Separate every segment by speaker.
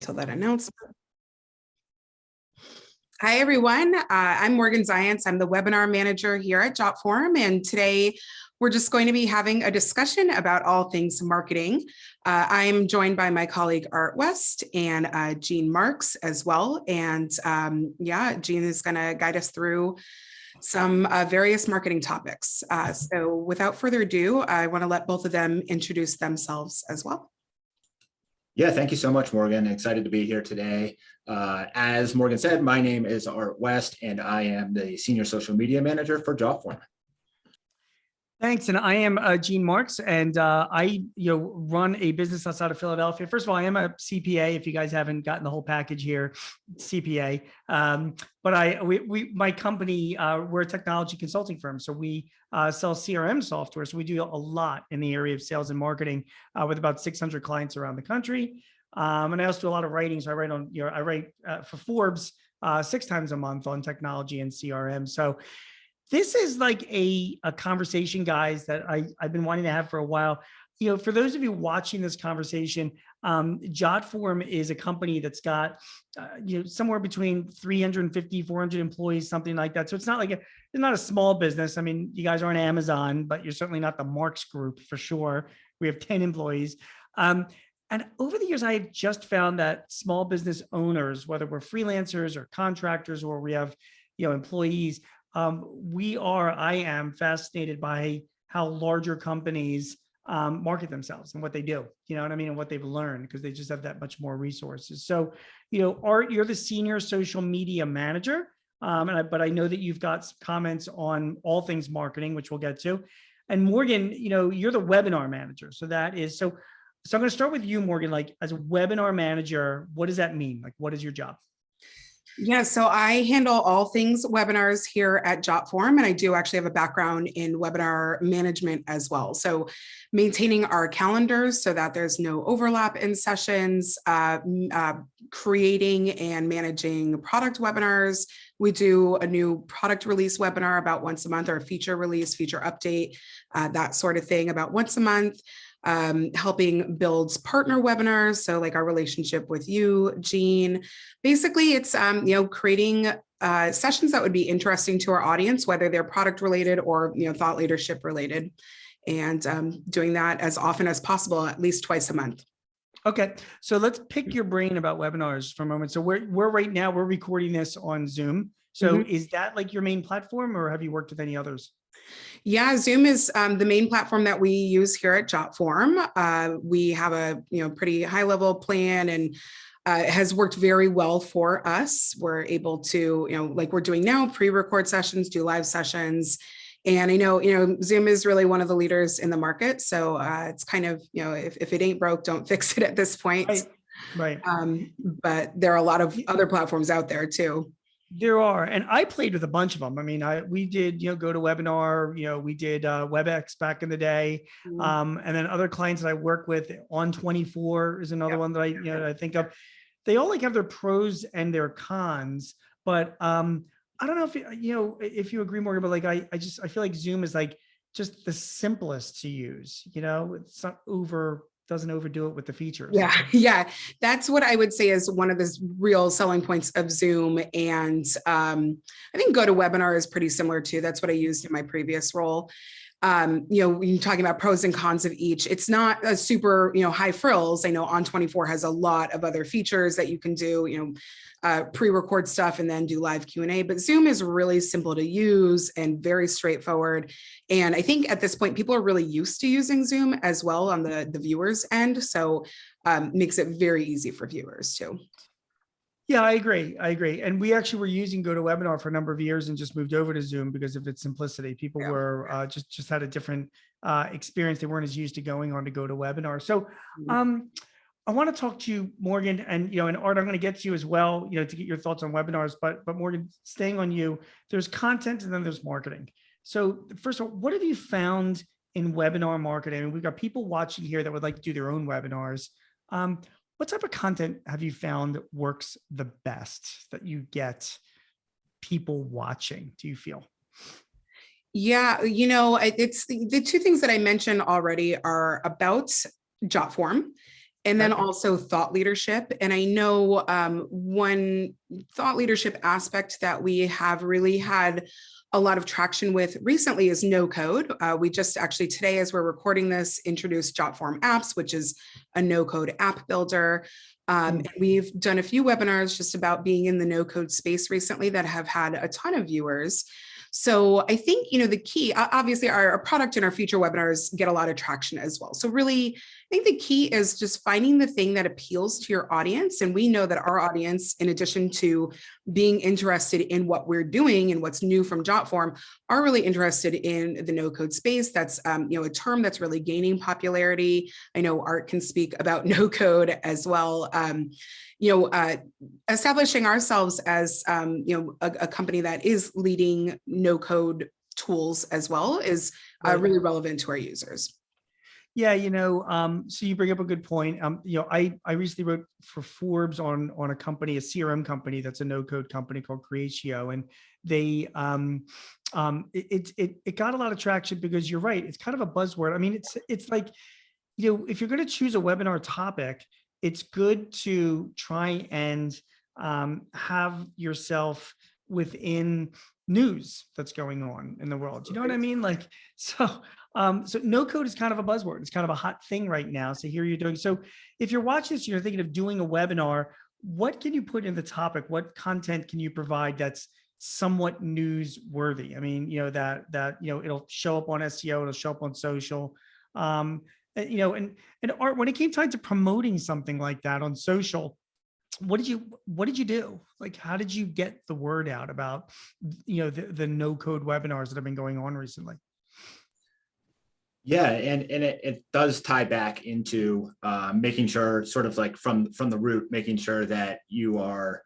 Speaker 1: till that announcement. Hi, everyone. I'm Morgan Zients. I'm the webinar manager here at Jotform, and today we're just going to be having a discussion about all things marketing. I'm joined by my colleague Art West and Gene Marks as well. And yeah, Gene is going to guide us through some various marketing topics. So without further ado, I want to let both of them introduce themselves as well.
Speaker 2: Yeah, thank you so much, Morgan. Excited to be here today. As Morgan said, my name is Art West, and I am the Senior Social Media Manager for Jotform.
Speaker 3: Thanks, and I am Gene Marks, and I run a business outside of Philadelphia. First of all, I am a CPA. If you guys haven't gotten the whole package here, CPA. But my company, we're a technology consulting firm, so we sell CRM software. So we do a lot in the area of sales and marketing with about 600 clients around the country. And I also do a lot of writing. So I write on, I write for Forbes 6 times a month on technology and CRM. So this is like a conversation, guys, that I've been wanting to have for a while. For those of you watching this conversation, Jotform is a company that's got somewhere between 350, 400 employees, something like that. So it's not a small business. I mean, you guys aren't Amazon, but you're certainly not the Marks Group for sure. We have 10 employees. And over the years, I have just found that small business owners, whether we're freelancers or contractors or we have employees, I am fascinated by how larger companies market themselves and what they do, you know what I mean? And what they've learned, because they just have that much more resources. So, Art, you're the Senior Social Media Manager. But I know that you've got some comments on all things marketing, which we'll get to. And Morgan, you're the Webinar Manager. So so I'm going to start with you, Morgan. Like, as a webinar manager, what does that mean? Like, what is your job?
Speaker 1: Yeah, so I handle all things webinars here at Jotform, and I do actually have a background in webinar management as well. So maintaining our calendars so that there's no overlap in sessions, creating and managing product webinars. We do a new product release webinar about once a month, or a feature release, feature update, that sort of thing about once a month. Helping build partner webinars. So like our relationship with you, Gene. Basically, it's creating sessions that would be interesting to our audience, whether they're product related or thought leadership related, and doing that as often as possible, at least twice a month.
Speaker 3: Okay, so let's pick your brain about webinars for a moment. So we're right now, we're recording this on Zoom. So is that like your main platform, or have you worked with any others?
Speaker 1: Yeah, Zoom is the main platform that we use here at Jotform. We have a pretty high level plan, and it has worked very well for us. We're able to, like we're doing now, pre-record sessions, do live sessions. And I know, Zoom is really one of the leaders in the market. So it's kind of, if it ain't broke, don't fix it at this point.
Speaker 3: Right.
Speaker 1: But there are a lot of other platforms out there too.
Speaker 3: There are, and I played with a bunch of them. I mean, we did, GoToWebinar, we did WebEx back in the day. And then other clients that I work with, On24 is another one that I think of. They all have their pros and their cons, but I don't know if you agree, Morgan, but like, I feel like Zoom is like just the simplest to use, it's not doesn't overdo it with the features.
Speaker 1: Yeah. That's what I would say is one of the real selling points of Zoom. And I think GoToWebinar is pretty similar too. That's what I used in my previous role. When you're talking about pros and cons of each, it's not a super, high frills. I know On24 has a lot of other features that you can do, pre-record stuff and then do live Q&A, but Zoom is really simple to use and very straightforward. And I think at this point, people are really used to using Zoom as well on the viewers end. So makes it very easy for viewers too.
Speaker 3: Yeah, I agree. And we actually were using GoToWebinar for a number of years and just moved over to Zoom because of its simplicity. People were just had a different experience. They weren't as used to going on to GoToWebinar. So I want to talk to you, Morgan, and and Art, I'm going to get to you as well, to get your thoughts on webinars. But Morgan, staying on you, there's content and then there's marketing. So first of all, what have you found in webinar marketing? I mean, we've got people watching here that would like to do their own webinars. What type of content have you found works the best, that you get people watching, do you feel?
Speaker 1: Yeah, it's the 2 things that I mentioned already are about Jotform And then
Speaker 3: Okay.
Speaker 1: also thought leadership. And I know one thought leadership aspect that we have really had a lot of traction with recently is no code. We just actually today, as we're recording this, introduced Jotform Apps, which is a no code app builder. And we've done a few webinars just about being in the no code space recently that have had a ton of viewers. So I think, the key, obviously our product and our future webinars get a lot of traction as well. So really, I think the key is just finding the thing that appeals to your audience. And we know that our audience, in addition to being interested in what we're doing and what's new from Jotform, are really interested in the no code space. That's a term that's really gaining popularity. I know Art can speak about no code as well. Establishing ourselves as a company that is leading no code tools as well is really relevant to our users.
Speaker 3: Yeah, so you bring up a good point. I recently wrote for Forbes on a company, a CRM company that's a no-code company called Creatio, and they it got a lot of traction because you're right, it's kind of a buzzword. I mean, it's like, if you're going to choose a webinar topic, it's good to try and have yourself within news that's going on in the world. You know what I mean? Like, so no code is kind of a buzzword. It's kind of a hot thing right now. So here you're doing. So if you're watching this, you're thinking of doing a webinar, what can you put in the topic? What content can you provide that's somewhat newsworthy? I mean, that it'll show up on SEO, it'll show up on social. And Art, when it came time to promoting something like that on social, what did you do? Like, how did you get the word out about, the no code webinars that have been going on recently?
Speaker 2: Yeah, and it does tie back into making sure, sort of like from the root, making sure that you are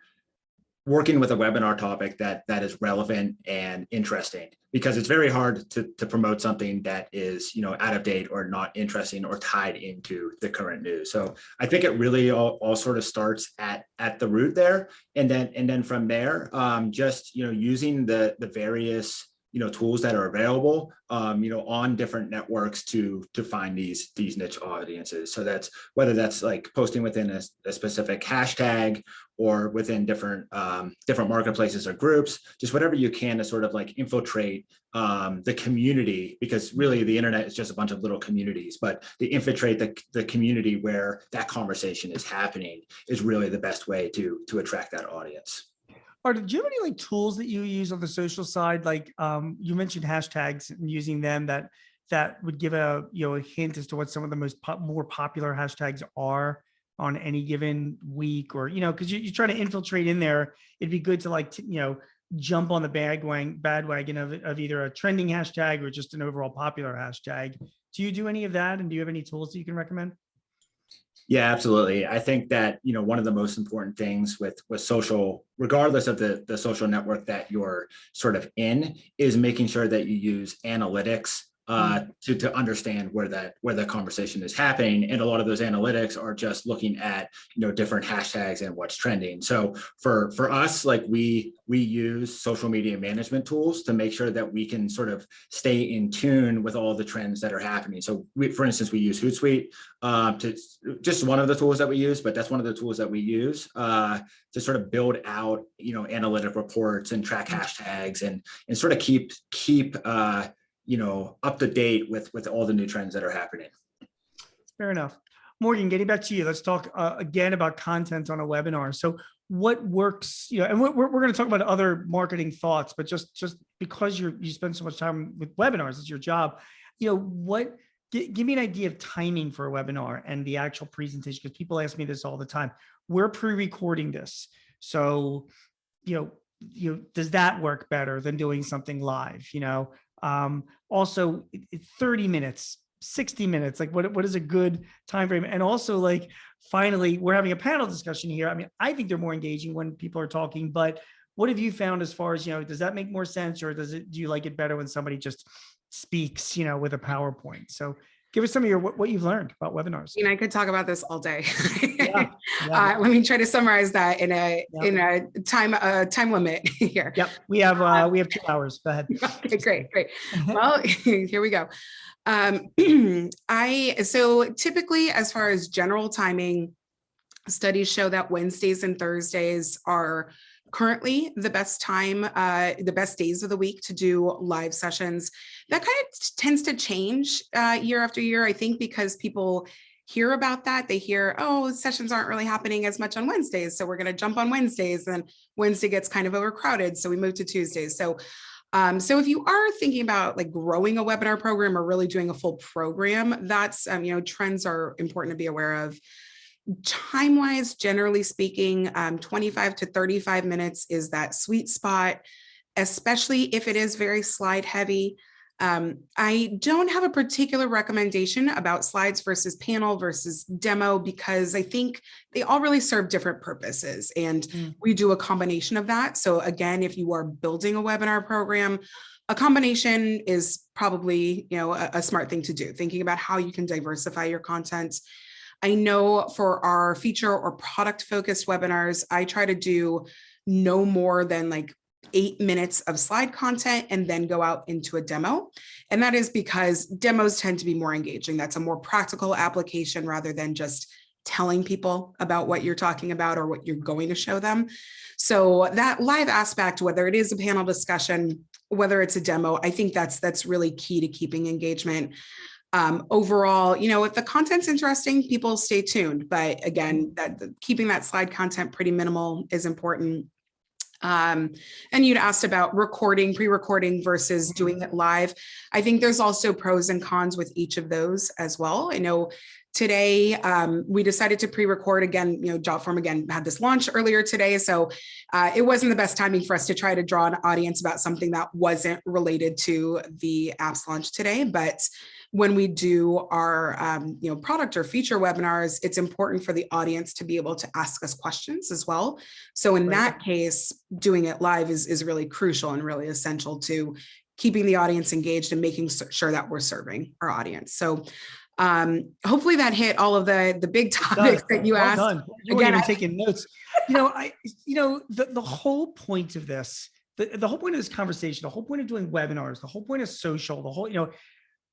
Speaker 2: working with a webinar topic that is relevant and interesting, because it's very hard to promote something that is, out of date or not interesting or tied into the current news. So I think it really all sort of starts at the root there, and then from there, just using the various tools that are available, on different networks to find these niche audiences. So that's whether that's like posting within a specific hashtag or within different marketplaces or groups, just whatever you can to sort of like infiltrate the community, because really the internet is just a bunch of little communities, but to infiltrate the community where that conversation is happening is really the best way to attract that audience.
Speaker 3: Or do you have any like tools that you use on the social side? Like you mentioned hashtags and using them, that would give a hint as to what some of the more popular hashtags are on any given week, or because you try to infiltrate in there. It'd be good to like jump on the bandwagon of either a trending hashtag or just an overall popular hashtag. Do you do any of that, and do you have any tools that you can recommend?
Speaker 2: Yeah, absolutely. I think that, one of the most important things with social, regardless of the social network that you're sort of in, is making sure that you use analytics to understand where the conversation is happening. And a lot of those analytics are just looking at, different hashtags and what's trending. So for us, like we use social media management tools to make sure that we can sort of stay in tune with all the trends that are happening. So for instance, we use Hootsuite, to just one of the tools that we use, but that's one of the tools that we use to sort of build out, analytic reports and track hashtags and sort of keep up to date with all the new trends that are happening.
Speaker 3: Fair enough. Morgan, getting back to you, let's talk again about content on a webinar. So what works, and we're going to talk about other marketing thoughts, but just because you spend so much time with webinars, it's your job, give me an idea of timing for a webinar and the actual presentation, because people ask me this all the time. We're pre-recording this. So, does that work better than doing something live? Also 30 minutes, 60 minutes, like what is a good time frame? And also, like, finally, we're having a panel discussion here. I mean, I think they're more engaging when people are talking, but what have you found as far as, does that make more sense, or do you like it better when somebody just speaks, with a PowerPoint? So Give us some of your what you've learned about webinars.
Speaker 1: I could talk about this all day.
Speaker 3: Yeah, yeah.
Speaker 1: Let me try to summarize that in a
Speaker 3: Yep.
Speaker 1: time limit here.
Speaker 3: Yep, we have 2 hours. Go ahead.
Speaker 1: Okay, great. Well, here we go. So typically, as far as general timing, studies show that Wednesdays and Thursdays are currently the best time, the best days of the week to do live sessions. That kind of tends to change year after year, I think, because people hear about that. They hear, oh, sessions aren't really happening as much on Wednesdays, so we're going to jump on Wednesdays. And Wednesday gets kind of overcrowded, so we move to Tuesdays. So if you are thinking about like growing a webinar program or really doing a full program, that's, trends are important to be aware of. Time-wise, generally speaking, 25 to 35 minutes is that sweet spot, especially if it is very slide heavy. I don't have a particular recommendation about slides versus panel versus demo, because I think they all really serve different purposes, and we do a combination of that. So again, if you are building a webinar program, a combination is probably, a smart thing to do, thinking about how you can diversify your content. I know for our feature or product focused webinars, I try to do no more than like 8 minutes of slide content and then go out into a demo. And that is because demos tend to be more engaging. That's a more practical application rather than just telling people about what you're talking about or what you're going to show them. So that live aspect, whether it is a panel discussion, whether it's a demo, I think that's really key to keeping engagement. Overall, if the content's interesting, people stay tuned. But again, keeping that slide content pretty minimal is important. And you'd asked about pre-recording versus doing it live. I think there's also pros and cons with each of those as well. I know today we decided to pre-record again. Jotform again had this launch earlier today, so it wasn't the best timing for us to try to draw an audience about something that wasn't related to the app's launch today. But when we do our product or feature webinars, it's important for the audience to be able to ask us questions as well. So in that case, doing it live is really crucial and really essential to keeping the audience engaged and making sure that we're serving our audience. So hopefully that hit all of the big topics that you asked.
Speaker 3: Done. You weren't even taking notes. The whole point of this, the whole point of this conversation, the whole point of doing webinars, the whole point of social, the whole,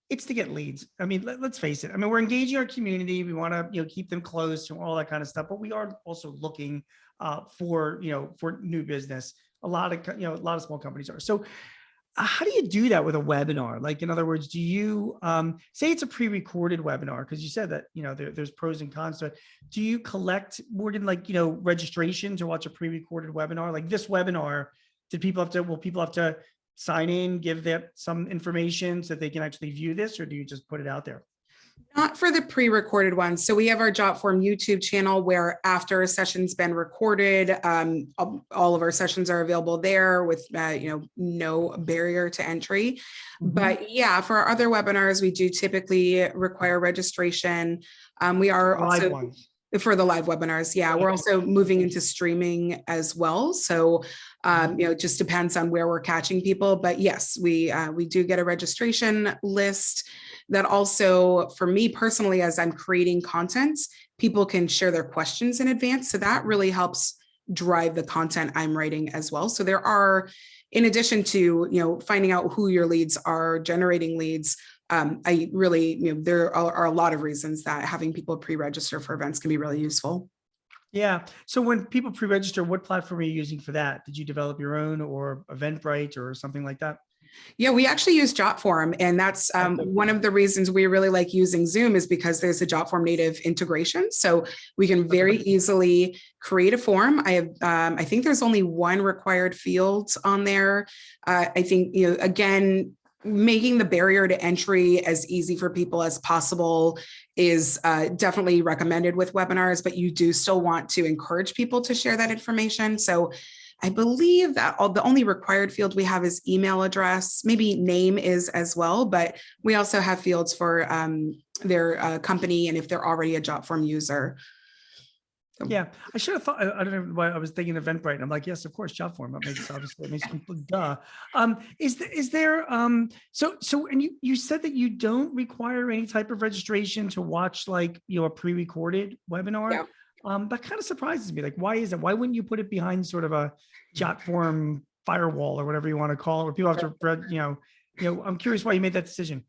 Speaker 3: it's to get leads. I mean, let's face it. I mean, we're engaging our community. We want to, keep them close and all that kind of stuff, but we are also looking for new business. A lot of small companies are. So how do you do that with a webinar? Like, in other words, do you say it's a pre-recorded webinar? Because you said that, there's pros and cons to it. Do you collect more than registration to watch a pre-recorded webinar? Like this webinar, will people have to sign in, give them some information so that they can actually view this, or do you just put it out there?
Speaker 1: Not for the pre-recorded ones. So we have our Jotform YouTube channel where after a session's been recorded, all of our sessions are available there with, no barrier to entry. But yeah, for our other webinars, we do typically require registration. We are also for the live webinars. Yeah, we're also moving into streaming as well. So, it just depends on where we're catching people. But yes, we do get a registration list that also, for me personally, as I'm creating content, people can share their questions in advance. So that really helps drive the content I'm writing as well. So there are, in addition to, finding out who your leads are, generating leads, I really, there are a lot of reasons that having people pre-register for events can be really useful.
Speaker 3: Yeah. So when people pre-register, what platform are you using for that? Did you develop your own or Eventbrite or something like that?
Speaker 1: Yeah, we actually use Jotform, and that's one of the reasons we really like using Zoom is because there's a Jotform native integration. So we can very easily create a form. I think there's only one required field on there. I think, again, making the barrier to entry as easy for people as possible is definitely recommended with webinars, but you do still want to encourage people to share that information. So I believe that the only required field we have is email address, maybe name is as well, but we also have fields for their company and if they're already a Jotform user.
Speaker 3: Yeah, I should have thought. I don't know why I was thinking Eventbrite. And I'm like, yes, of course, Jotform. That makes obviously it makes complete duh. Is there so and you said that you don't require any type of registration to watch like a pre-recorded webinar.
Speaker 1: Yeah.
Speaker 3: That kind of surprises me. Like, why is it? Why wouldn't you put it behind sort of a Jotform firewall or whatever you want to call it, where people have to I'm curious why you made that decision.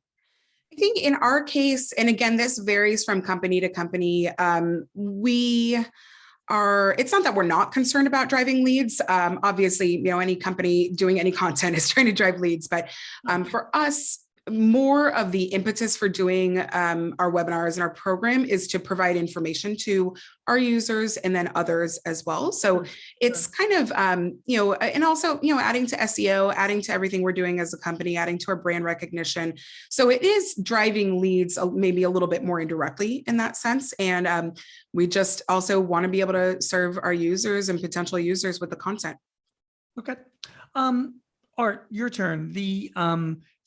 Speaker 1: I think in our case, and again, this varies from company to company, it's not that we're not concerned about driving leads. Obviously, any company doing any content is trying to drive leads, but for us, more of the impetus for doing our webinars and our program is to provide information to our users and then others as well. So it's kind of, and also, adding to SEO, adding to everything we're doing as a company, adding to our brand recognition. So it is driving leads maybe a little bit more indirectly in that sense. And we just also want to be able to serve our users and potential users with the content.
Speaker 3: Okay. Art, your turn. The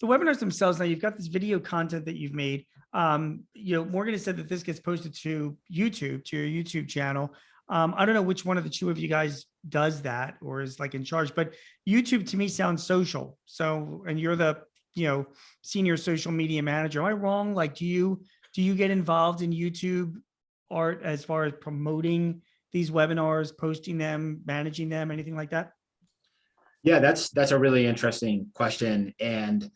Speaker 3: webinars themselves, now you've got this video content that you've made. Morgan has said that this gets posted to YouTube, to your YouTube channel. I don't know which one of the two of you guys does that or is like in charge, but YouTube to me sounds social. So, and you're the, senior social media manager. Am I wrong? Like, do you get involved in YouTube, Art, as far as promoting these webinars, posting them, managing them, anything like that?
Speaker 2: Yeah, that's a really interesting question. And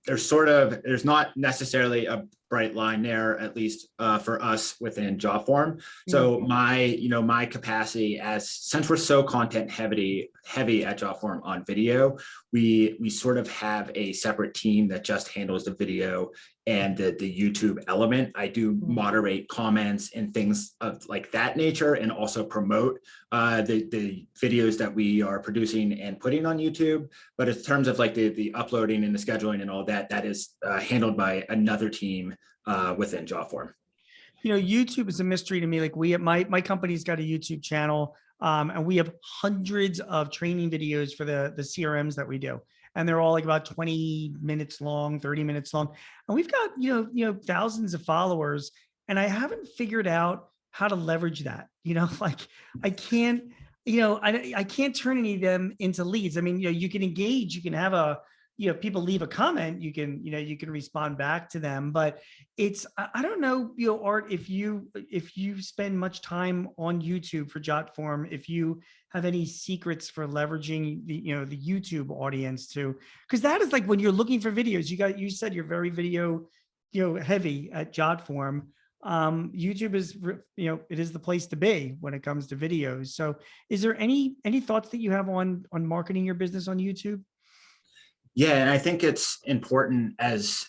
Speaker 2: there's not necessarily a bright line there, at least for us within Jotform. So my capacity, since we're so content heavy at Jotform on video, we sort of have a separate team that just handles the video and the YouTube element. I do moderate comments and things of like that nature, and also promote the videos that we are producing and putting on YouTube. But in terms of like the uploading and the scheduling and all that, that is handled by another team within Jotform.
Speaker 3: YouTube is a mystery to me. Like my company's got a YouTube channel, and we have hundreds of training videos for the CRMs that we do. And they're all like about 20 minutes long, 30 minutes long. And we've got, thousands of followers, and I haven't figured out how to leverage that, like I can't, I can't turn any of them into leads. I mean, you can engage, you can have people leave a comment, you can respond back to them, but I don't know, Art, if you spend much time on YouTube for Jotform, if you have any secrets for leveraging the YouTube audience too, because that is like when you're looking for videos, you said you're very video, heavy at Jotform. YouTube is, it is the place to be when it comes to videos. So is there any thoughts that you have on marketing your business on YouTube?
Speaker 2: Yeah, and I think it's important as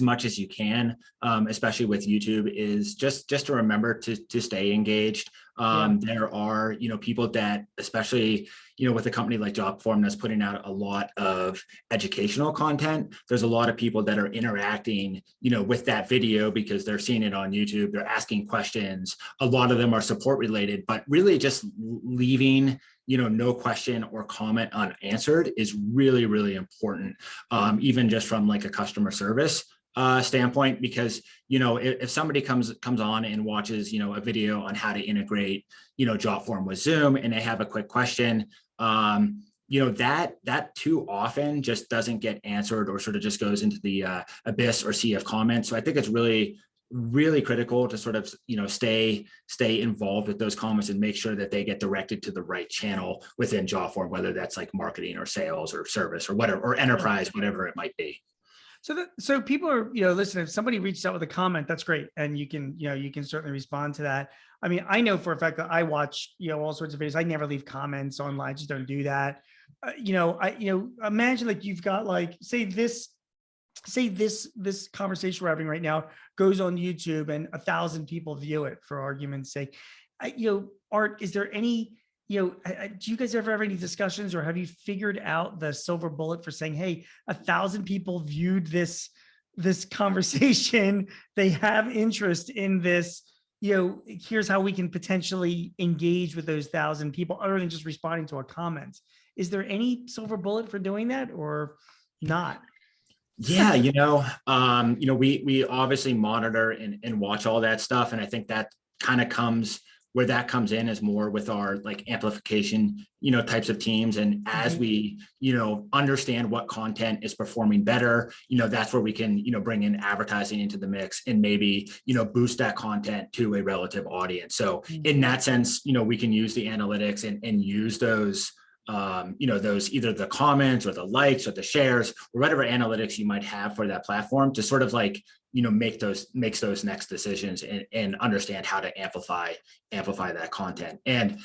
Speaker 2: much as you can, especially with YouTube, is just to remember to stay engaged. There are people that, especially with a company like Jotform that's putting out a lot of educational content. There's a lot of people that are interacting with that video because they're seeing it on YouTube. They're asking questions. A lot of them are support related, but really just leaving no question or comment unanswered is really, really important, even just from like a customer service standpoint, because if somebody comes on and watches a video on how to integrate Jotform with Zoom, and they have a quick question, that too often just doesn't get answered, or sort of just goes into the abyss or sea of comments. So I think it's really critical to sort of stay involved with those comments and make sure that they get directed to the right channel within Jotform, whether that's like marketing or sales or service or whatever, or enterprise, whatever it might be.
Speaker 3: So people are, listen, if somebody reaches out with a comment, that's great. And you can certainly respond to that. I mean, I know for a fact that I watch, all sorts of videos. I never leave comments online. I just don't do that. Imagine like you've got like, say this conversation we're having right now goes on YouTube and 1,000 people view it, for argument's sake. Art, is there any, do you guys ever have any discussions, or have you figured out the silver bullet for saying, hey, 1,000 people viewed this conversation, they have interest in this, here's how we can potentially engage with those 1,000 people other than just responding to a comment? Is there any silver bullet for doing that or not?
Speaker 2: Yeah, we obviously monitor and watch all that stuff. And I think that kind of comes where that comes in is more with our like amplification, types of teams. And as we, understand what content is performing better, that's where we can, bring in advertising into the mix and maybe, boost that content to a relative audience. So in that sense, we can use the analytics and use those, those either the comments or the likes or the shares or whatever analytics you might have for that platform to sort of like, makes those next decisions and understand how to amplify that content. And,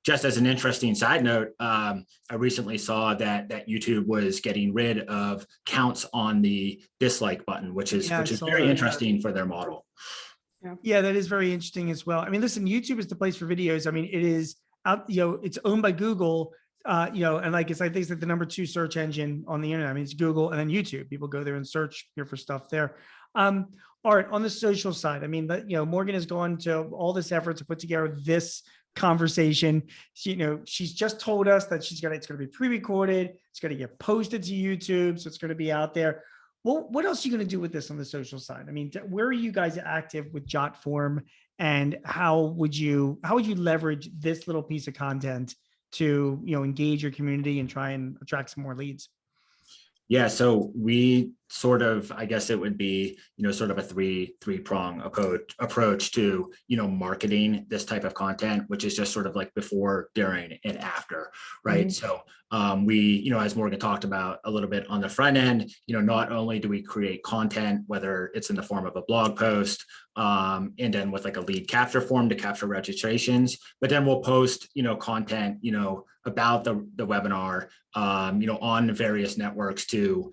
Speaker 2: just as an interesting side note, I recently saw that YouTube was getting rid of counts on the dislike button, which is very interesting for their model.
Speaker 3: Yeah, that is very interesting as well. I mean, listen, YouTube is the place for videos. I mean, it is out, it's owned by Google. And like I think it's like the number 2 search engine on the internet. I mean, it's Google and then YouTube. People go there and search here for stuff there. All right, on the social side, I mean, Morgan has gone to all this effort to put together this conversation. She's just told us that it's going to be pre-recorded. It's going to get posted to YouTube, so it's going to be out there. Well, what else are you going to do with this on the social side? I mean, where are you guys active with Jotform, and how would you leverage this little piece of content to engage your community and try and attract some more leads?
Speaker 2: Yeah, so we sort of, I guess it would be, sort of a three-prong approach to, marketing this type of content, which is just sort of like before, during, and after, right? So we, as Morgan talked about a little bit on the front end, not only do we create content, whether it's in the form of a blog post, and then with like a lead capture form to capture registrations, but then we'll post, content, about the webinar, on various networks to,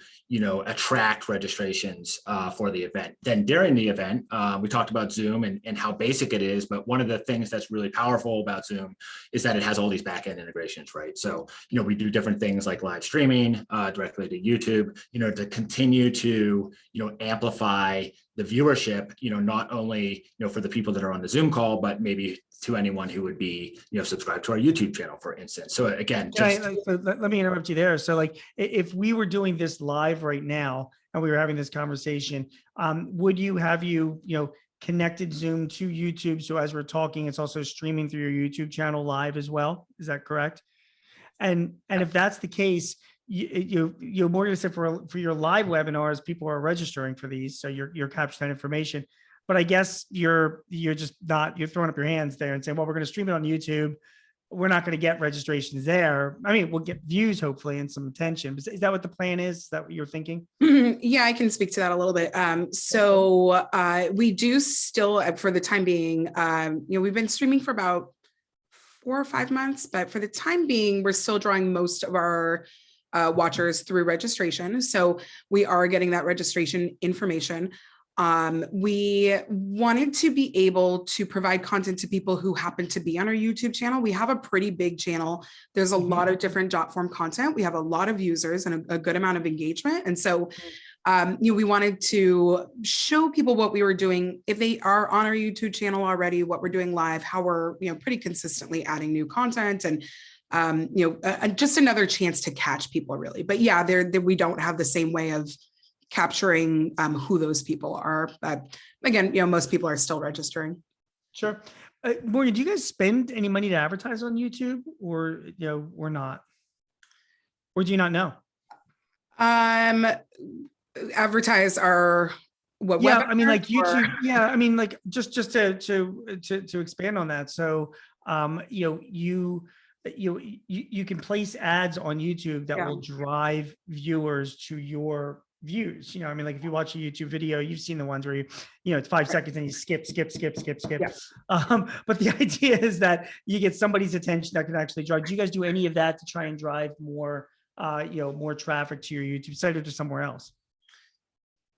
Speaker 2: attract registrations for the event. Then during the event, we talked about Zoom and how basic it is, but one of the things that's really powerful about Zoom is that it has all these backend integrations, right? So, we do different things like live streaming directly to YouTube, to continue to, amplify the viewership, not only, for the people that are on the Zoom call, but maybe to anyone who would be, subscribed to our YouTube channel, for instance. So again,
Speaker 3: let me interrupt you there. So like, if we were doing this live right now and we were having this conversation, would you have connected Zoom to YouTube? So as we're talking, it's also streaming through your YouTube channel live as well. Is that correct? And if that's the case, Morgan said for your live webinars, people are registering for these, so you're capturing that information. But I guess you're throwing up your hands there and saying, well, we're going to stream it on YouTube. We're not going to get registrations there. I mean, we'll get views hopefully and some attention. Is that what the plan is? Is that what you're thinking?
Speaker 1: Yeah, I can speak to that a little bit. So we do still, for the time being, we've been streaming for about 4 or 5 months, but for the time being, we're still drawing most of our watchers through registration. So we are getting that registration information. We wanted to be able to provide content to people who happen to be on our YouTube channel. We have a pretty big channel. There's a lot of different Jotform content. We have a lot of users and a good amount of engagement. And so, we wanted to show people what we were doing if they are on our YouTube channel already, what we're doing live, how we're, pretty consistently adding new content and, just another chance to catch people really. But yeah, we don't have the same way of capturing who those people are. But again, most people are still registering.
Speaker 3: Sure. Morgan, do you guys spend any money to advertise on YouTube or not? Or do you not know?
Speaker 1: Advertise our what?
Speaker 3: Yeah, I mean, like YouTube. Or... Yeah, I mean, like just to expand on that. So, you can place ads on YouTube that will drive viewers to your views. I mean, like if you watch a YouTube video, you've seen the ones where it's 5 seconds and you skip. Yes. But the idea is that you get somebody's attention that can actually drive. Do you guys do any of that to try and drive more, more traffic to your YouTube site or to somewhere else?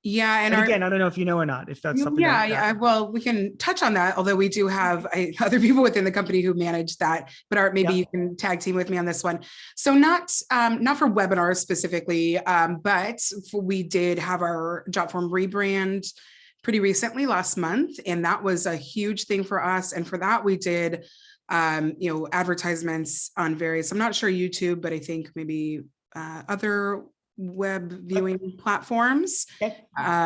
Speaker 1: Yeah. And
Speaker 3: again, I don't know if you know or not, if that's something.
Speaker 1: Yeah. Well, we can touch on that, although we do have other people within the company who manage that, but Art, maybe you can tag team with me on this one. So not for webinars specifically, but we did have our Jotform rebrand pretty recently last month. And that was a huge thing for us. And for that, we did, advertisements on various, I'm not sure YouTube, but I think maybe other web viewing platforms.
Speaker 3: Okay.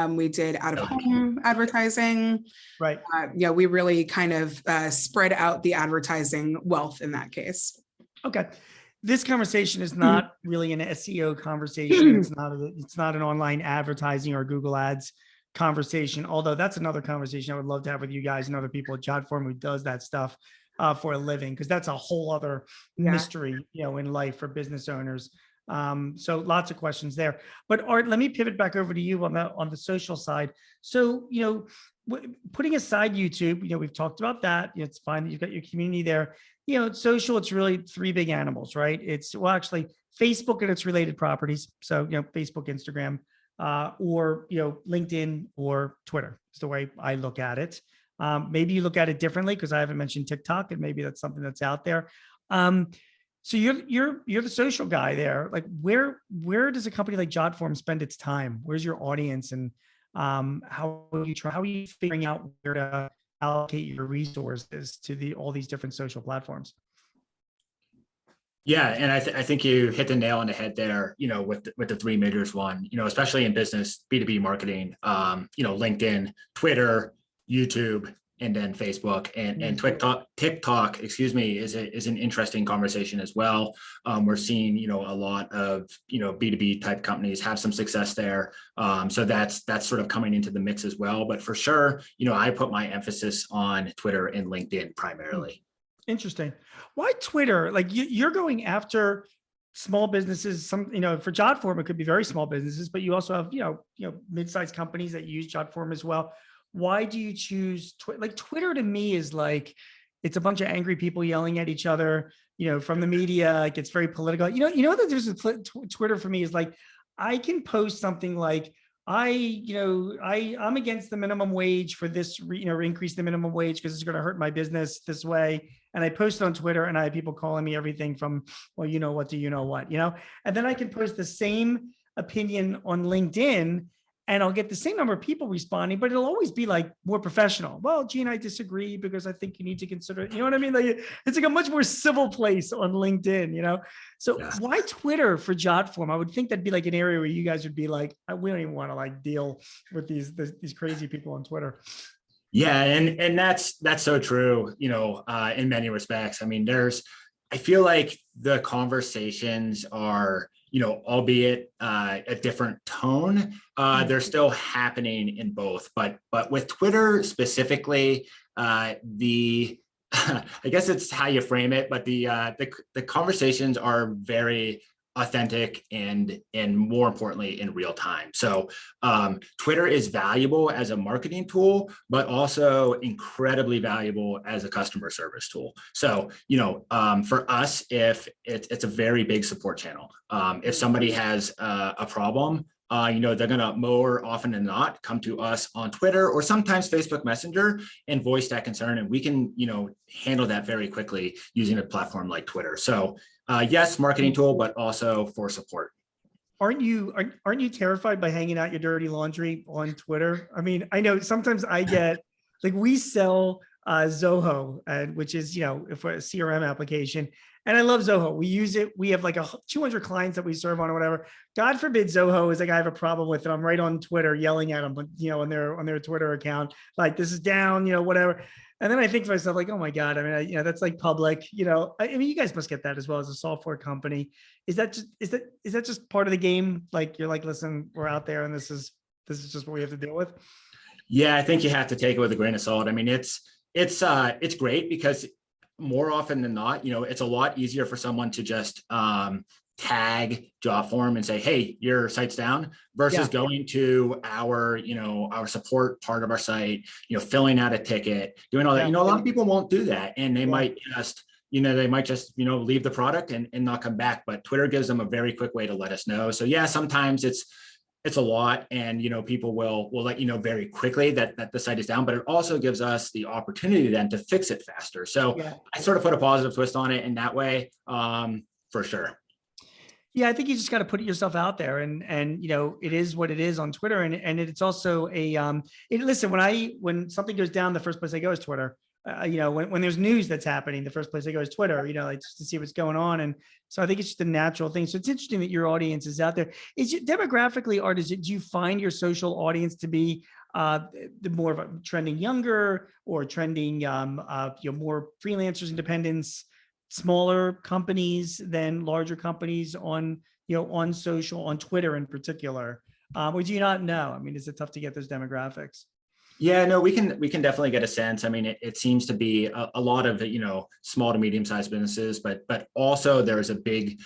Speaker 1: We did out of home advertising.
Speaker 3: Right.
Speaker 1: Yeah, we really kind of spread out the advertising wealth in that case.
Speaker 3: Okay. This conversation is not really an SEO conversation. It's not an online advertising or Google Ads conversation, although that's another conversation I would love to have with you guys and other people at Jotform who does that stuff for a living, because that's a whole other mystery, in life for business owners. So lots of questions there. But Art, let me pivot back over to you on the social side. So, putting aside YouTube, we've talked about that. It's fine that you've got your community there. Social, it's really three big animals, right? It's actually Facebook and its related properties. So, Facebook, Instagram, or, LinkedIn or Twitter is the way I look at it. Maybe you look at it differently because I haven't mentioned TikTok, and maybe that's something that's out there. So you're the social guy there. Like where does a company like Jotform spend its time? Where's your audience, and how are you figuring out where to allocate your resources to all these different social platforms?
Speaker 2: Yeah, and I think you hit the nail on the head there. With the three majors one. Especially in business B2B marketing. LinkedIn, Twitter, YouTube, and then Facebook and TikTok, is an interesting conversation as well. We're seeing, a lot of, B2B type companies have some success there. So that's sort of coming into the mix as well. But for sure, I put my emphasis on Twitter and LinkedIn primarily.
Speaker 3: Interesting. Why Twitter? Like you're going after small businesses, for Jotform, it could be very small businesses, but you also have, mid-sized companies that use Jotform as well. Why do you choose Twitter? Like Twitter to me is like, it's a bunch of angry people yelling at each other, from the media. It gets very political. That there's Twitter for me is like, I can post something like, I'm against the minimum wage for this, increase the minimum wage because it's going to hurt my business this way. And I post it on Twitter and I have people calling me everything from, well, what do you know what, and then I can post the same opinion on LinkedIn and I'll get the same number of people responding, but it'll always be like more professional. Well, Gene, I disagree because I think you need to consider it. You know what I mean? Like it's like a much more civil place on LinkedIn, So Why Twitter for Jotform? I would think that'd be like an area where you guys would be like, we don't even want to like deal with these crazy people on Twitter.
Speaker 2: Yeah. And that's so true, in many respects. I mean, I feel like the conversations are, albeit a different tone, they're still happening in both. But with Twitter specifically, I guess it's how you frame it, but the conversations are very authentic and more importantly in real time. So Twitter is valuable as a marketing tool, but also incredibly valuable as a customer service tool. So for us, if it's a very big support channel, if somebody has a problem, they're gonna more often than not come to us on Twitter or sometimes Facebook Messenger and voice that concern, and we can handle that very quickly using a platform like Twitter. So yes, marketing tool, but also for support.
Speaker 3: Aren't you terrified by hanging out your dirty laundry on Twitter? I mean, I know sometimes I get like, we sell Zoho, which is for a CRM application. And I love Zoho. We use it. We have like 200 clients that we serve on or whatever. God forbid Zoho is like, I have a problem with it. I'm right on Twitter yelling at them, on their Twitter account, like this is down, whatever. And then I think to myself, like, oh my God, I mean, that's like public, I mean, you guys must get that as well as a software company. Is that just part of the game? Like, you're like, listen, we're out there and this is just what we have to deal with.
Speaker 2: Yeah, I think you have to take it with a grain of salt. I mean, it's great because more often than not, it's a lot easier for someone to just tag Jotform and say, hey, your site's down, versus going to our support part of our site, filling out a ticket, doing all that. A lot of people won't do that. And they might just, leave the product and not come back. But Twitter gives them a very quick way to let us know. So yeah, sometimes it's a lot, and people will let you know very quickly that the site is down, but it also gives us the opportunity then to fix it faster. So I sort of put a positive twist on it in that way, for sure.
Speaker 3: Yeah, I think you just got to put yourself out there, and it is what it is on Twitter, and it's also listen, when something goes down, the first place I go is Twitter. when there's news that's happening, the first place they go is Twitter, like just to see what's going on. And so I think it's just a natural thing. So it's interesting that your audience is out there. Is it demographically, Art, do you find your social audience to be the more of a trending younger or trending, more freelancers, independents, smaller companies than larger companies on social, on Twitter in particular? Or do you not know? I mean, is it tough to get those demographics?
Speaker 2: Yeah, no, we can definitely get a sense. I mean, it seems to be a lot of, small to medium sized businesses, but also there's a big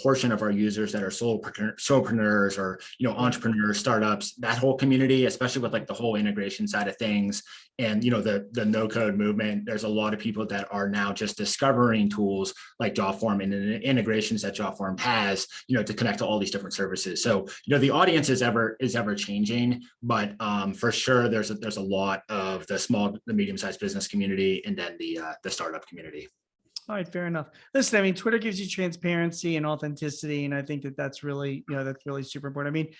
Speaker 2: portion of our users that are solopreneurs or, entrepreneurs, startups, that whole community, especially with like the whole integration side of things and, the no code movement. There's a lot of people that are now just discovering tools like Jotform and the integrations that Jotform has, to connect to all these different services. So, the audience is ever changing, but for sure, there's a lot of the medium sized business community and then the startup community.
Speaker 3: All right, fair enough. Listen, I mean, Twitter gives you transparency and authenticity, and I think that's really, that's really super important. I mean,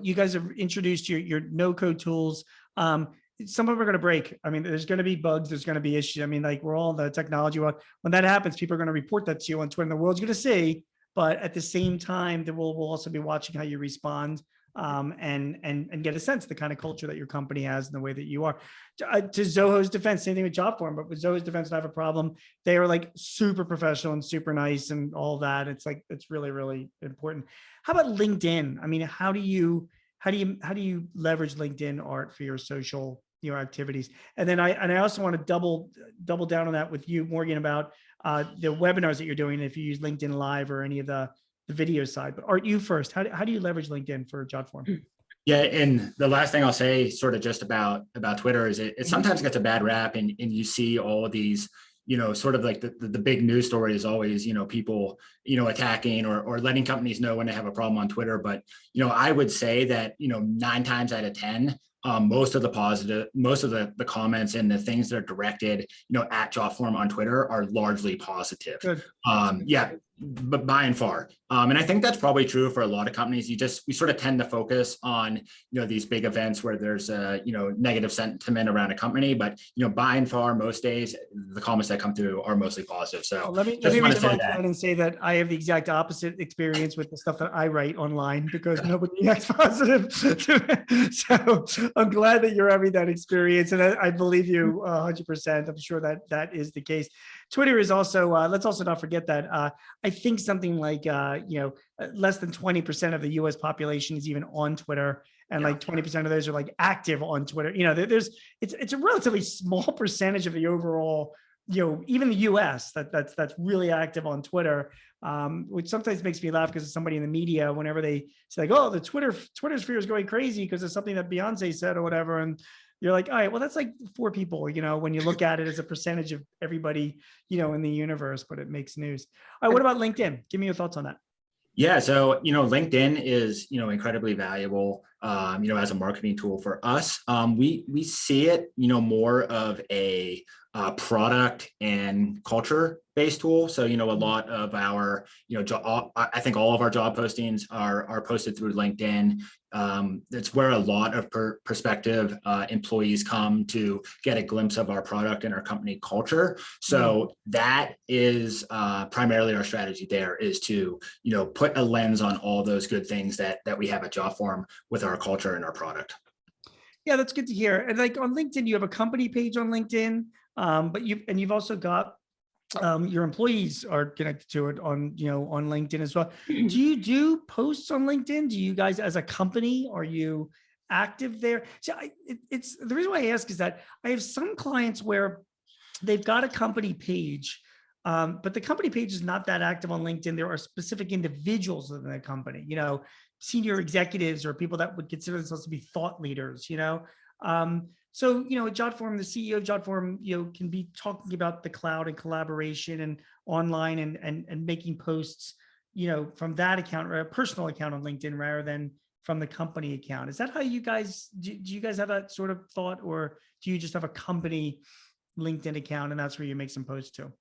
Speaker 3: you guys have introduced your no-code tools. Some of them are going to break. I mean, there's going to be bugs. There's going to be issues. I mean, like we're all in the technology world. When that happens, people are going to report that to you on Twitter. And the world's going to see. But at the same time, we'll also be watching how you respond. And get a sense of the kind of culture that your company has and the way that you are. To Zoho's defense, same thing with Jotform, but with Zoho's defense, I have a problem. They are like super professional and super nice and all that. It's like, it's really, really important. How about LinkedIn? I mean, how do you leverage LinkedIn, Art, for your social, activities? And then I also want to double down on that with you, Morgan, about the webinars that you're doing, if you use LinkedIn Live or any of the video side. But Art, you first, how do you leverage LinkedIn for Jotform?
Speaker 2: Yeah, and the last thing I'll say sort of just about Twitter is it sometimes gets a bad rap, and you see all of these, sort of like the big news story is always, people, attacking or letting companies know when they have a problem on Twitter. But, I would say that, 9 times out of 10, most of the comments and the things that are directed, at Jotform on Twitter are largely positive.
Speaker 3: Good.
Speaker 2: Yeah, but by and far. And I think that's probably true for a lot of companies. We sort of tend to focus on, these big events where there's a, negative sentiment around a company, but, by and far, most days, the comments that come through are mostly positive. So
Speaker 3: let me respond to that and say that I have the exact opposite experience with the stuff that I write online because nobody reacts positive. So I'm glad that you're having that experience. And I believe you 100%. I'm sure that is the case. Twitter is also, let's also not forget that I think something like, less than 20% of the US population is even on Twitter. And like 20% of those are like active on Twitter. It's a relatively small percentage of the overall, even the US that's really active on Twitter, which sometimes makes me laugh because it's somebody in the media, whenever they say like, oh, the Twitter sphere is going crazy because of something that Beyonce said or whatever. And you're like, all right, well, that's like 4 people, when you look at it as a percentage of everybody, in the universe, but it makes news. All right, what about LinkedIn? Give me your thoughts on that.
Speaker 2: Yeah, so LinkedIn is incredibly valuable, as a marketing tool for us. We see it, more of a product and culture based tool. So a lot of our I think all of our job postings are posted through LinkedIn. It's where a lot of prospective employees come to get a glimpse of our product and our company culture. So that is primarily our strategy. There is to put a lens on all those good things that we have at Jotform with our culture and our product.
Speaker 3: Yeah, that's good to hear. And like on LinkedIn, you have a company page on LinkedIn, but you've also got your employees are connected to it on LinkedIn as well. Do you do posts on LinkedIn? Do you guys as a company, are you active there? So it's the reason why I ask is that I have some clients where they've got a company page, but the company page is not that active on LinkedIn. There are specific individuals within the company, senior executives or people that would consider themselves to be thought leaders, So, at Jotform, the CEO of Jotform, can be talking about the cloud and collaboration and online and making posts, from that account or a personal account on LinkedIn rather than from the company account. Is that how you guys, do you guys have that sort of thought, or do you just have a company LinkedIn account and that's where you make some posts to?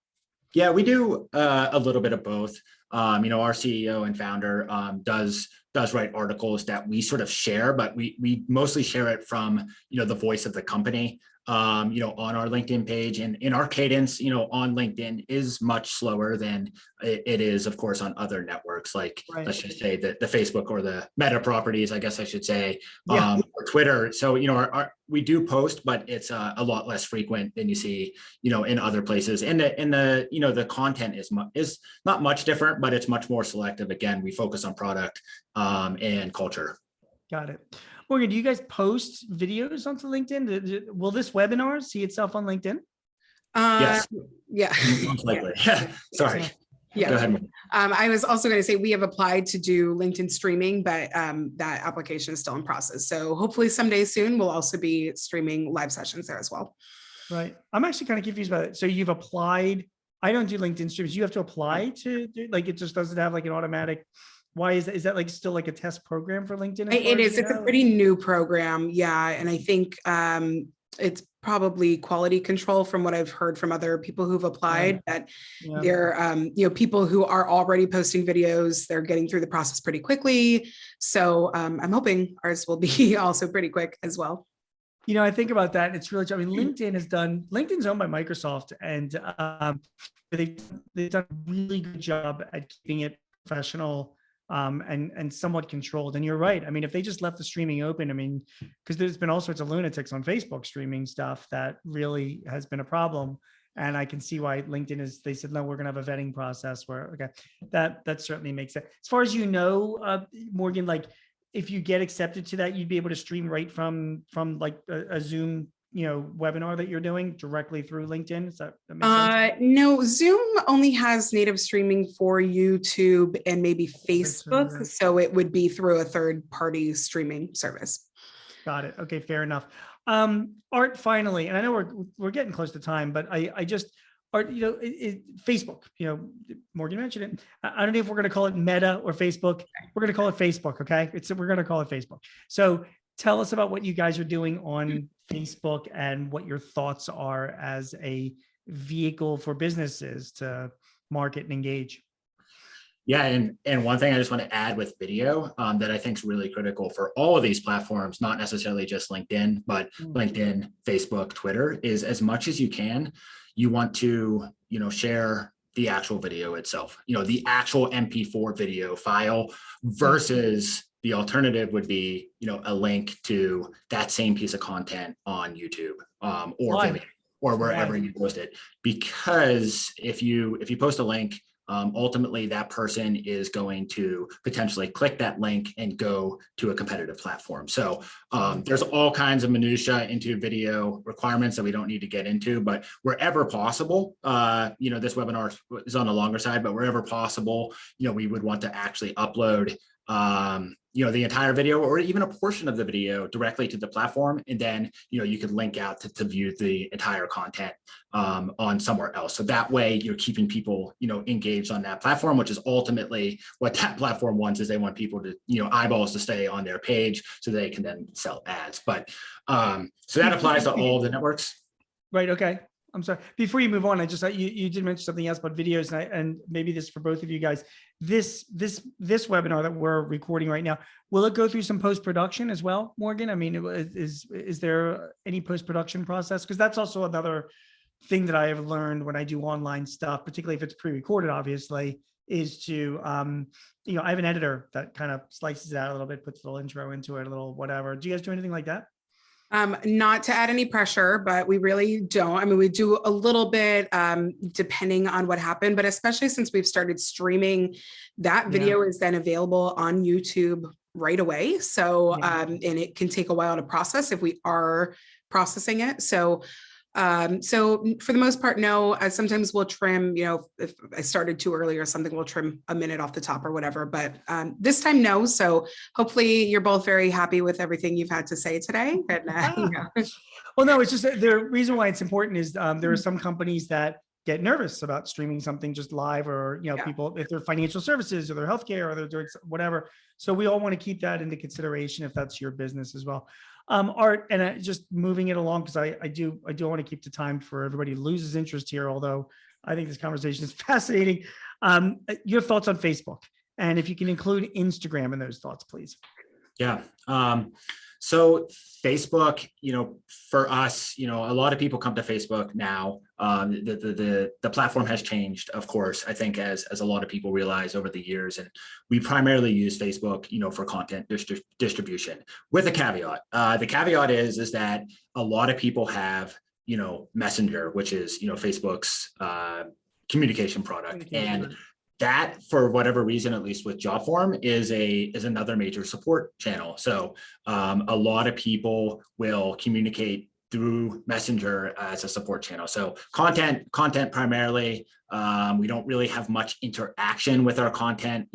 Speaker 2: Yeah, we do a little bit of both. Our CEO and founder does write articles that we sort of share, but we mostly share it from the voice of the company. on our LinkedIn page, and in our cadence, on LinkedIn is much slower than it is, of course, on other networks, like
Speaker 3: Right.
Speaker 2: let's just say the Facebook or the Meta properties, I guess I should say,
Speaker 3: Yeah.
Speaker 2: or Twitter. So, we do post, but it's a lot less frequent than you see, in other places. And the content is not much different, but it's much more selective. Again, we focus on product and culture.
Speaker 3: Got it. Morgan, do you guys post videos onto LinkedIn? Will this webinar see itself on LinkedIn?
Speaker 2: Yes.
Speaker 1: Yeah.
Speaker 2: Most likely. Sorry.
Speaker 1: Yeah.
Speaker 2: Go ahead.
Speaker 1: I was also going to say we have applied to do LinkedIn streaming, but that application is still in process. So hopefully someday soon we'll also be streaming live sessions there as well.
Speaker 3: Right. I'm actually kind of confused about it. So you've applied. I don't do LinkedIn streams. You have to apply to do, like, it just doesn't have like an automatic. Why is that? Is that like still like a test program for LinkedIn?
Speaker 1: It is. It's a pretty new program. Yeah. And I think it's probably quality control from what I've heard from other people who've applied, that they're, people who are already posting videos, they're getting through the process pretty quickly. So I'm hoping ours will be also pretty quick as well.
Speaker 3: I think about that. It's really, LinkedIn's owned by Microsoft, and they've done a really good job at keeping it professional and somewhat controlled. And you're right. I mean, if they just left the streaming open, because there's been all sorts of lunatics on Facebook streaming stuff that really has been a problem. And I can see why LinkedIn they said, no, we're going to have a vetting process where, okay, that certainly makes sense. As far as Morgan, like, if you get accepted to that, you'd be able to stream right from like a Zoom, webinar that you're doing directly through LinkedIn. Does that make sense?
Speaker 1: No, Zoom only has native streaming for YouTube and maybe Facebook. So it would be through a third-party streaming service.
Speaker 3: Got it. Okay, fair enough. Art, finally, and I know we're getting close to time, but I just, Art, Facebook, Morgan mentioned it. I don't know if we're going to call it Meta or Facebook. We're going to call it Facebook. Okay. We're going to call it Facebook. So tell us about what you guys are doing on Facebook and what your thoughts are as a vehicle for businesses to market and engage.
Speaker 2: Yeah, and one thing I just want to add with video that I think is really critical for all of these platforms, not necessarily just LinkedIn, but LinkedIn, Facebook, Twitter, is as much as you can, you want to, share the actual video itself, the actual MP4 video file, versus the alternative would be, a link to that same piece of content on YouTube or Vimeo or wherever you post it. Because if you post a link, ultimately that person is going to potentially click that link and go to a competitive platform. So there's all kinds of minutia into video requirements that we don't need to get into, but wherever possible, this webinar is on the longer side, but wherever possible, we would want to actually upload the entire video or even a portion of the video directly to the platform. And then, you could link out to view the entire content on somewhere else. So that way you're keeping people, engaged on that platform, which is ultimately what that platform wants, is they want people to, eyeballs to stay on their page so they can then sell ads. But so that applies to all of the networks.
Speaker 3: Right. Okay. I'm sorry. Before you move on, I just you did mention something else about videos, and maybe this for both of you guys. This webinar that we're recording right now, will it go through some post production as well, Morgan? I mean, is there any post production process? Because that's also another thing that I have learned when I do online stuff, particularly if it's pre-recorded, obviously, is to I have an editor that kind of slices it out a little bit, puts a little intro into it, a little whatever. Do you guys do anything like that?
Speaker 1: Not to add any pressure, but we really don't. I mean, we do a little bit depending on what happened, but especially since we've started streaming, that video is then available on YouTube right away. So, and it can take a while to process if we are processing it. So for the most part, no. Sometimes we'll trim, if I started too early or something, we'll trim a minute off the top or whatever. But this time, no. So hopefully you're both very happy with everything you've had to say today. And,
Speaker 3: Well, no, it's just the reason why it's important is there are some companies that get nervous about streaming something just live, or people, if they're financial services or they're healthcare or they're doing whatever. So we all want to keep that into consideration if that's your business as well. Art, and just moving it along, because I do want to keep the time for everybody to loses interest here, although I think this conversation is fascinating. Your thoughts on Facebook, and if you can include Instagram in those thoughts, please.
Speaker 2: Yeah. So Facebook, for us, a lot of people come to Facebook now. The platform has changed, of course, I think as a lot of people realize over the years, and we primarily use Facebook, for content distribution with a caveat. The caveat is that a lot of people have, Messenger, which is, Facebook's communication product. And that, for whatever reason, at least with Jotform, is another major support channel. So a lot of people will communicate through Messenger as a support channel. So content primarily. We don't really have much interaction with our content,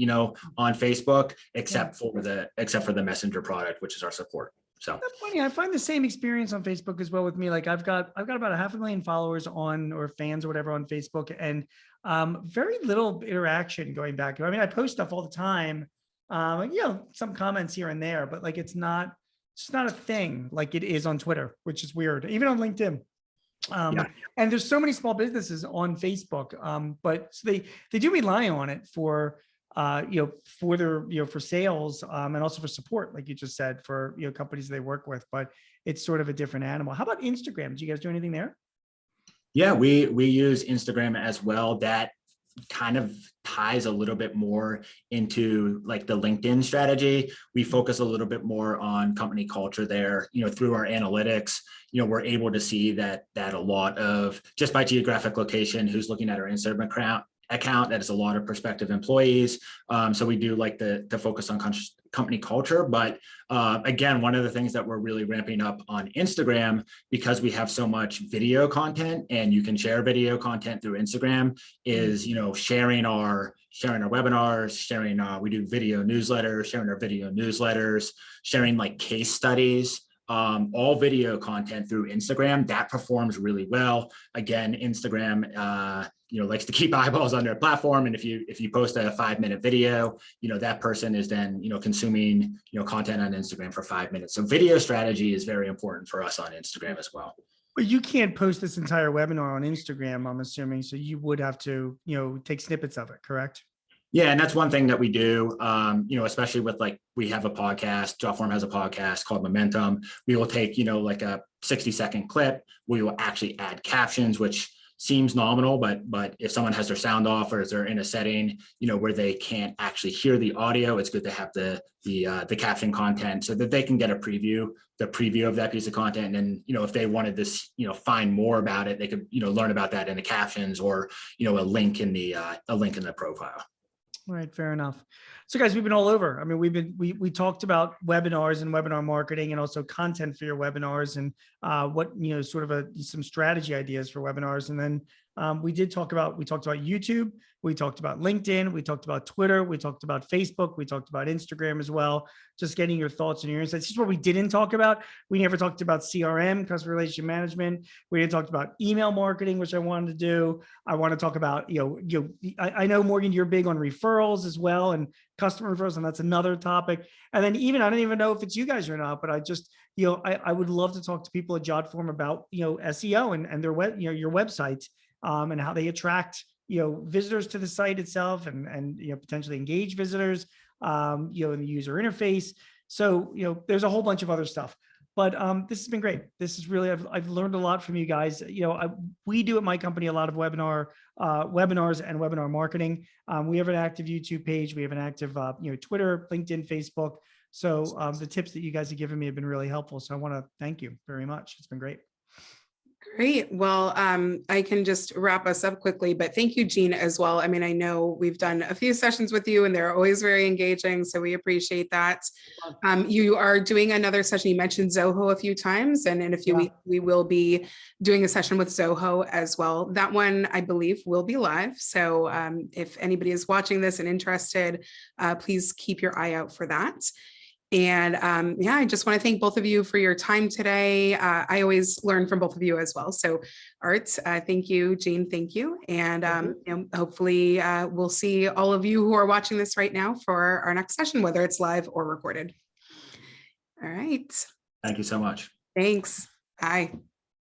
Speaker 2: on Facebook, except for the Messenger product, which is our support. So
Speaker 3: that's funny. I find the same experience on Facebook as well with me. Like I've got about 500,000 followers or fans or whatever on Facebook, and very little interaction going back. I mean, I post stuff all the time, some comments here and there, but like it's not a thing like it is on Twitter, which is weird. Even on LinkedIn. And there's so many small businesses on Facebook, but so they do rely on it for for their, for sales, and also for support, like you just said, for, companies they work with, but it's sort of a different animal. How about Instagram? Do you guys do anything there?
Speaker 2: Yeah, we use Instagram as well. That kind of ties a little bit more into like the LinkedIn strategy. We focus a little bit more on company culture there, through our analytics. We're able to see that a lot of, just by geographic location, who's looking at our Instagram account, that is a lot of prospective employees. So we do like to focus on company culture. But again, one of the things that we're really ramping up on Instagram, because we have so much video content and you can share video content through Instagram, is sharing our webinars, we do video newsletters, sharing our video newsletters, sharing like case studies. All video content through Instagram, that performs really well. Again, Instagram, likes to keep eyeballs on their platform. And if you post a 5-minute video, that person is then, consuming, content on Instagram for 5 minutes. So video strategy is very important for us on Instagram as well.
Speaker 3: But you can't post this entire webinar on Instagram, I'm assuming. So you would have to, take snippets of it, correct?
Speaker 2: Yeah, and that's one thing that we do, especially with we have a podcast, Jotform has a podcast called Momentum. We will take, like a 60-second clip. We will actually add captions, which seems nominal, but if someone has their sound off or if they're in a setting, where they can't actually hear the audio, it's good to have the caption content so that they can get the preview of that piece of content. And, if they wanted this, find more about it, they could, learn about that in the captions or, a link in the profile.
Speaker 3: All right, fair enough. So guys, we've been all over. I mean, we talked about webinars and webinar marketing and also content for your webinars and what, sort of some strategy ideas for webinars. And then we talked about YouTube, we talked about LinkedIn, we talked about Twitter, we talked about Facebook, we talked about Instagram as well. Just getting your thoughts and your insights. This is what we didn't talk about. We never talked about CRM, customer relationship management. We didn't talk about email marketing, which I wanted to do. I want to talk about, I know, Morgan, you're big on referrals as well and customer referrals, and that's another topic. And then I don't even know if it's you guys or not, but I just, I would love to talk to people at Jotform about, SEO and their web, your website, and how they attract, visitors to the site itself and potentially engage visitors, in the user interface. So, there's a whole bunch of other stuff. But this has been great. This is really, I've learned a lot from you guys. We do at my company a lot of webinars and webinar marketing. We have an active YouTube page. We have an active, Twitter, LinkedIn, Facebook. So the tips that you guys have given me have been really helpful. So I want to thank you very much. It's been great.
Speaker 1: Great. Well, I can just wrap us up quickly, but thank you, Gene, as well. I mean, I know we've done a few sessions with you and they're always very engaging, so we appreciate that. You are doing another session. You mentioned Zoho a few times, and in a few weeks, we will be doing a session with Zoho as well. That one, I believe, will be live. So if anybody is watching this and interested, please keep your eye out for that. And I just want to thank both of you for your time today. I always learn from both of you as well. So Art, thank you. Gene, thank you. And hopefully we'll see all of you who are watching this right now for our next session, whether it's live or recorded. All right.
Speaker 2: Thank you so much.
Speaker 1: Thanks. Bye.